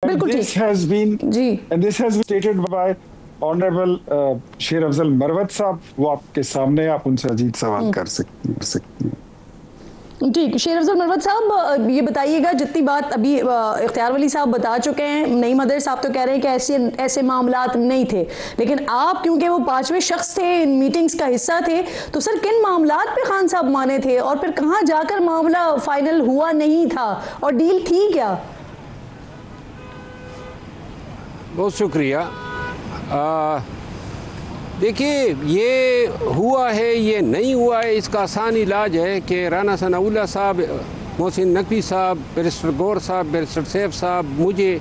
बिल्कुल This has been ji and this has been stated by Honorable शेर अफजल मरवत साहब। वो आपके सामने, आप उनसे अजीत सवाल कर सकती हैं। ठीक। शेर अफजल मरवत साहब, ये बताइएगा, जितनी बात अभी इख्तियार वली साहब बता चुके हैं, नईम अदर साहब तो कह रहे हैं कि ऐसे मामलात नहीं थे, लेकिन आप क्योंकि वो पांचवें शख्स थे, इन मीटिंग्स का हिस्सा थे, तो सर किन मामलात पे खान साहब माने थे और फिर कहाँ जाकर मामला फाइनल हुआ नहीं था और डील थी क्या? बहुत शुक्रिया। देखिए, ये हुआ है ये नहीं हुआ है, इसका आसान इलाज है कि राना सनाउल्लाह साहब, मोहसिन नकवी साहब, बैरिस्टर गौर साहब, बैरिस्टर सैफ साहब मुझे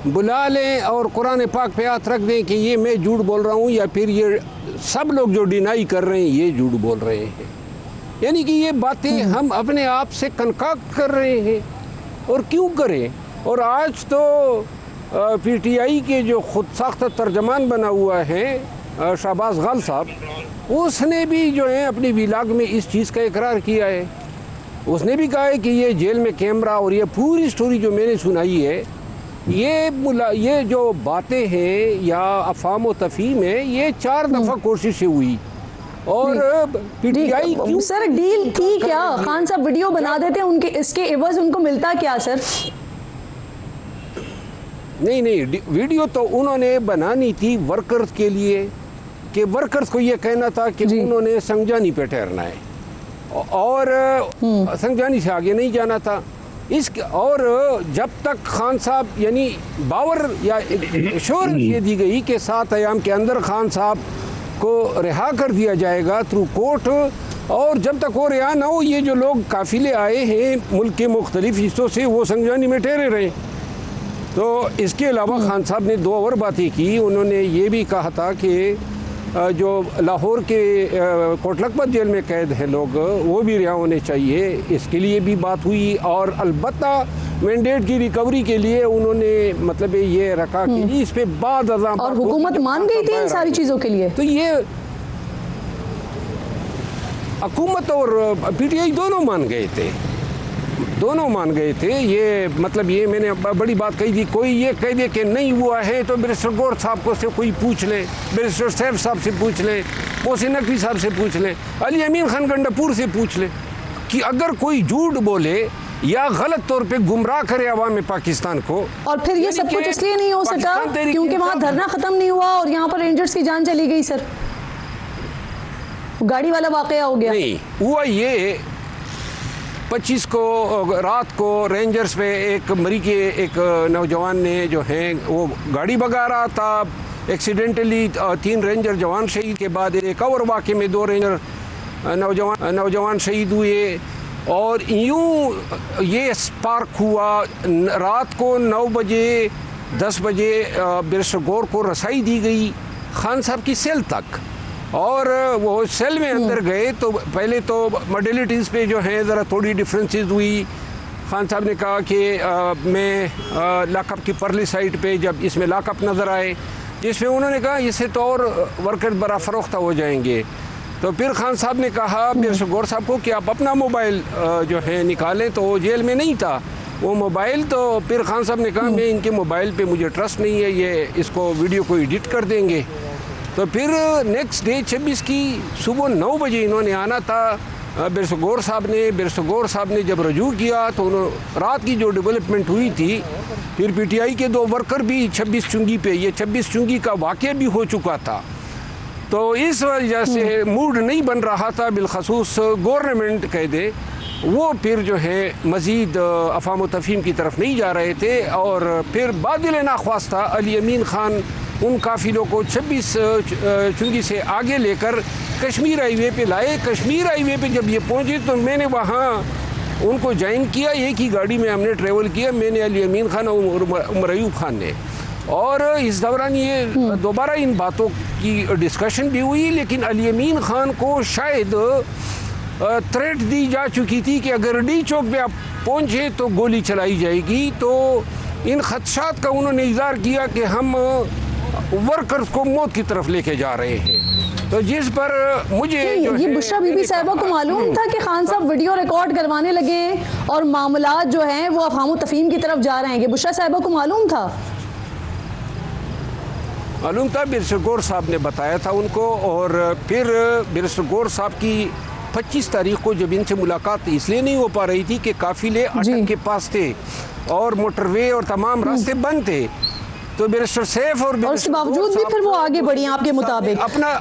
बुला लें और कुरान पाक पे हाथ रख दें कि ये मैं झूठ बोल रहा हूँ या फिर ये सब लोग जो डिनाई कर रहे हैं ये झूठ बोल रहे हैं। यानी कि ये बातें हम अपने आप से कनकाक कर रहे हैं, और क्यों करें। और आज तो पीटीआई के जो खुद साख्त तर्जमान बना हुआ है शहबाज गाल साहब, उसने भी जो है अपनी विलाग में इस चीज़ का इकरार किया है। उसने भी कहा है कि ये जेल में कैमरा और ये पूरी स्टोरी जो मैंने सुनाई है, ये जो बातें हैं या अफवाम व तफहीम है, ये 4 दफ़ा कोशिशें हुई। और पीटीआई क्यों सर डील थी क्या? खान साहब वीडियो बना देते, उनके इसके एवज उनको मिलता क्या सर? नहीं, वीडियो तो उन्होंने बनानी थी वर्कर्स के लिए, कि वर्कर्स को ये कहना था कि उन्होंने संगजानी पे ठहरना है और संगजानी से आगे नहीं जाना था। और जब तक खान साहब, यानी बावर या श्योरेंस ये दी गई कि 7 अयाम के अंदर खान साहब को रिहा कर दिया जाएगा थ्रू कोर्ट, और जब तक वो रिहा ना हो, ये जो लोग काफिले आए हैं मुल्क के मुख्तलिफ हिस्सों से, वो संगजानी में ठहरे रहे। तो इसके अलावा खान साहब ने 2 और बातें की। उन्होंने ये भी कहा था कि जो लाहौर के कोटलखपत जेल में कैद हैं लोग, वो भी रिहा होने चाहिए, इसके लिए भी बात हुई। और अलबत्ता मैंडेट की रिकवरी के लिए उन्होंने मतलब ये रखा कि इस पे बाद अज़ाम, और हुकूमत मान गई थी इन सारी चीज़ों के लिए। तो ये हुकूमत और पीटीआई दोनों मान गए थे। ये मतलब ये मैंने बड़ी बात कही थी। कोई ये कह दे कि नहीं हुआ है तो बैरिस्टर गौर साहब को से कोई पूछ ले, बैरिस्टर सैफ साहब से पूछ ले, मोहसिन नकवी साहब से पूछ ले, अली अमीन खान गंडापुर से पूछ ले, कि अगर कोई झूठ बोले या गलत तौर पे गुमराह करे अवाम पाकिस्तान को। और फिर ये सब कुछ इसलिए नहीं हो सका क्योंकि वहाँ धरना खत्म नहीं हुआ और यहाँ पर रेंजर्स की जान चली गई सर, गाड़ी वाला वाकया हो गया। नहीं हुआ ये 25 को रात को रेंजर्स पे एक मरी के एक नौजवान ने जो है वो गाड़ी भगा रहा था, एक्सीडेंटली 3 रेंजर जवान शहीद के बाद एक और वाक़े में 2 रेंजर नौजवान शहीद हुए। और यूँ ये स्पार्क हुआ। रात को 9 बजे 10 बजे बैरिस्टर गौर को रसाई दी गई खान साहब की सेल तक, और वो सेल में अंदर गए तो पहले तो मॉडलिटीज़ पे जो है ज़रा थोड़ी डिफरेंसेस हुई। खान साहब ने कहा कि मैं लॉकअप की परली साइड पे जब इसमें लॉकअप नज़र आए, जिसमें उन्होंने कहा इससे तो और वर्कर बड़ा फरोख्ता हो जाएंगे। तो फिर खान साहब ने कहा बैरिस्टर गौर साहब को कि आप अपना मोबाइल जो है निकालें, तो वो जेल में नहीं था वो मोबाइल। तो फिर खान साहब ने कहा मैं इनके मोबाइल पे मुझे ट्रस्ट नहीं है, ये इसको वीडियो को एडिट कर देंगे। तो फिर नेक्स्ट डे 26 की सुबह 9 बजे इन्होंने आना था। बैरिस्टर गौर साहब ने जब रजू किया तो रात की जो डेवलपमेंट हुई थी, फिर पीटीआई के 2 वर्कर भी 26 चुंगी पे, ये 26 चुंगी का वाक़या भी हो चुका था। तो इस वजह से मूड नहीं बन रहा था, बिलखसूस गवर्नमेंट कह दे, वो फिर जो है मज़ीद अफ़ाम व तफ़हीम की तरफ नहीं जा रहे थे। और फिर बादिल नाख्वास्ता अली अमीन ख़ान उन काफ़िलों को 26 चुंगी से आगे लेकर कश्मीर हाईवे पे लाए। कश्मीर हाईवे पे जब ये पहुँचे तो मैंने वहाँ उनको ज्वाइन किया, एक ही गाड़ी में हमने ट्रेवल किया, मैंने अली अमीन ख़ान और उमर अयूब ख़ान ने। और इस दौरान ये दोबारा इन बातों की डिस्कशन भी हुई, लेकिन अली अमीन ख़ान को शायद थ्रेट दी जा चुकी थी कि अगर डी चौक पे आप पहुँचे तो गोली चलाई जाएगी। तो इन खदशात का उन्होंने इज़हार किया कि हम वर्कर्स को मौत की तरफ लेके जा रहे हैं। तो जिस पर मुझे ये बुशरा बीबी साहिबा को मालूम था कि खान साहब वीडियो रिकॉर्ड करवाने लगे और मामलात जो हैं वो अफहाम तफहीम की तरफ जा रहे हैं? ये बुशरा साहिबा को मालूम था? मालूम था, बैरिस्टर गौर साहब ने बताया था उनको। और फिर बैरिस्टर गौर साहब की 25 तारीख को जब इनसे मुलाकात इसलिए नहीं हो पा रही थी कि काफिले अटक के पास थे और मोटरवे और तमाम रास्ते बंद थे, तो बैरिस्टर सैफ और उसके बावजूद भी फिर वो आगे बढ़ी आपके मुताबिक? अपना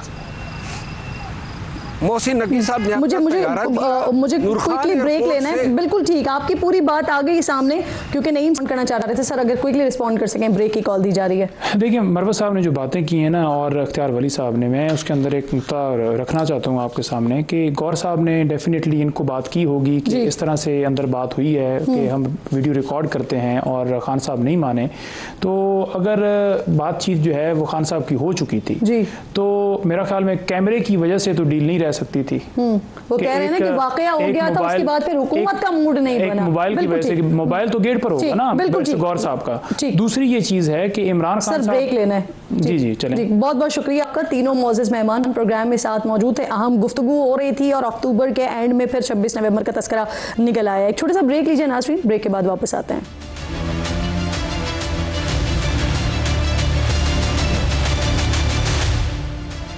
मोहसिन नकवी साहब ने मुझे क्विकली ब्रेक लेना है। बिल्कुल ठीक, आपकी पूरी बात आ गई सामने, क्योंकि नहीं करना चाह रहे थे सर, अगर क्विकली रिस्पॉन्ड कर सकें, ब्रेक की कॉल दी जा रही है। देखिए, मरवत साहब ने जो बातें की हैं ना, और इख्तियार वली साहब ने, मैं उसके अंदर एक नुक्ता रखना चाहता हूँ आपके सामने कि गौर साहब ने डेफिनेटली इनको बात की होगी कि इस तरह से अंदर बात हुई है कि हम वीडियो रिकॉर्ड करते हैं और खान साहब नहीं माने। तो अगर बातचीत जो है वो खान साहब की हो चुकी थी तो मेरा ख्याल में कैमरे की वजह से तो डील नहीं रह सकती थी। वो कह रहे हैं ना कि वाकया हो गया था, उसके बाद फिर हुकूमत का मूड नहीं बना। मोबाइल की वजह से, मोबाइल तो गेट पर होगा ना गौर साहब का। दूसरी ये चीज है कि इमरान खान साहब, ब्रेक लेना है। जी चलें। बहुत बहुत शुक्रिया आपका। तीनों मोअज़्ज़ज़ मेहमान प्रोग्राम में साथ मौजूद थे, अहम गुफ्तगू हो रही थी और अक्टूबर के एंड में फिर 26 नवंबर का तस्करा निकल आया। एक छोटा सा ब्रेक लीजिए नाज़रीन, ब्रेक के बाद वापस आते हैं।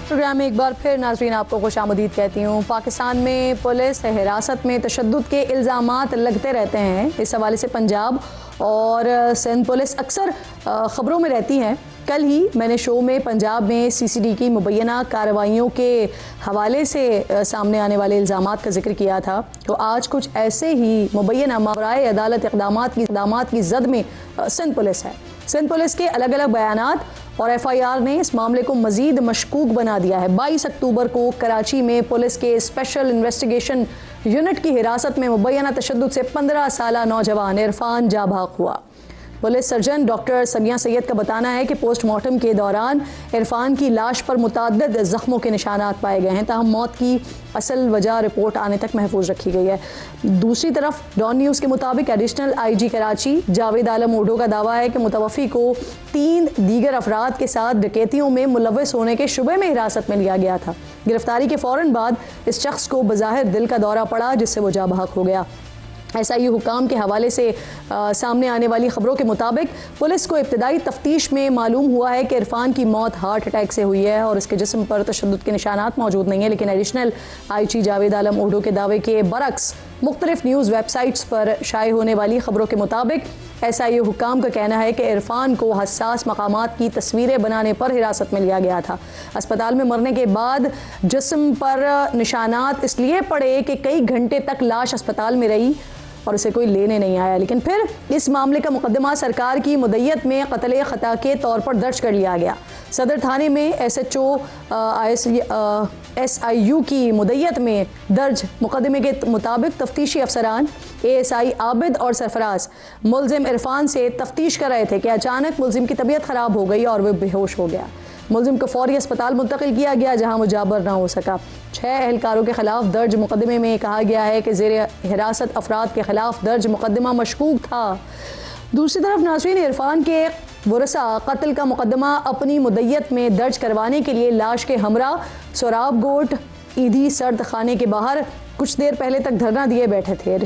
प्रोग्राम में एक बार फिर नाज़रीन आपको खुशामदीद कहती हूँ। पाकिस्तान में पुलिस हिरासत में तशद्दुद के इल्ज़ामात लगते रहते हैं। इस हवाले से पंजाब और सिंध पुलिस अक्सर ख़बरों में रहती हैं। कल ही मैंने शो में पंजाब में CCD की मुबैना कार्रवाइयों के हवाले से सामने आने वाले इल्ज़ामात का जिक्र किया था, तो आज कुछ ऐसे ही मुबैना मावराए अदालत इक़दामात की जद में सिंध पुलिस है। सिंध पुलिस के अलग अलग बयानात और FIR ने इस मामले को मज़ीद मशकूक बना दिया है। 22 अक्टूबर को कराची में पुलिस के स्पेशल इन्वेस्टिगेशन यूनिट की हिरासत में मुबैना तशद्दुद से 15 साला नौजवान इरफान जा भाग हुआ। Police surgeon doctor Samiya Syed का बताना है कि पोस्टमार्टम के दौरान इरफान की लाश पर मुतअद्दिद ज़ख्मों के निशानात पाए गए हैं, ताहम मौत की असल वजह रिपोर्ट आने तक महफूज रखी गई है। दूसरी तरफ डॉन न्यूज़ के मुताबिक एडिशनल IG कराची जावेद आलम ओढो का दावा है कि मुतवफ़ी को 3 दीगर अफराद के साथ डकैतियों में मुलव्वस होने के शुबे में हिरासत में लिया गया था। गिरफ्तारी के फ़ौरन बाद इस शख्स को बज़ाहिर दिल का दौरा पड़ा, जिससे वो जा भाग हो गया। SIU हुकाम के हवाले से सामने आने वाली खबरों के मुताबिक पुलिस को इब्तदाई तफ्तीश में मालूम हुआ है कि इरफान की मौत हार्ट अटैक से हुई है और इसके जिस्म पर तशद्दुद के निशानात मौजूद नहीं है। लेकिन एडिशनल IG जावेद आलम ओढो के दावे के बरक्स मुख्तलिफ न्यूज़ वेबसाइट्स पर शाये होने वाली खबरों के मुताबिक SIU हुकाम का कहना है कि इरफान को हसास मकामात की तस्वीरें बनाने पर हिरासत में लिया गया था। अस्पताल में मरने के बाद जिस्म पर निशानात इसलिए पड़े कि कई घंटे तक लाश अस्पताल में रही और उसे कोई लेने नहीं आया। लेकिन फिर इस मामले का मुकदमा सरकार की मुद्दत में कत्ल खता के तौर पर दर्ज कर लिया गया। सदर थाने में SHO SIU की मुद्दत में दर्ज मुकदमे के मुताबिक तफ्तीशी अफसरान ASI आबिद और सरफराज मुलजिम इरफान से तफ्तीश कर रहे थे कि अचानक मुलजिम की तबीयत ख़राब हो गई और वह बेहोश हो गया। मुलजिम को फौरी अस्पताल मुंतकिल किया गया, जहां वो जाबर ना हो सका। 6 एहलकारों के खिलाफ दर्ज मुकदमे में कहा गया है कि ज़ेर हिरासत अफराद के खिलाफ दर्ज मुकदमा मशकूक था। दूसरी तरफ नाज़रीन, इरफान के वरसा कत्ल का मुकदमा अपनी मुद्दत में दर्ज करवाने के लिए लाश के हमरा सोराब गोट ईदी सर्द खाने के बाहर कुछ देर पहले तक धरना दिए बैठे थे।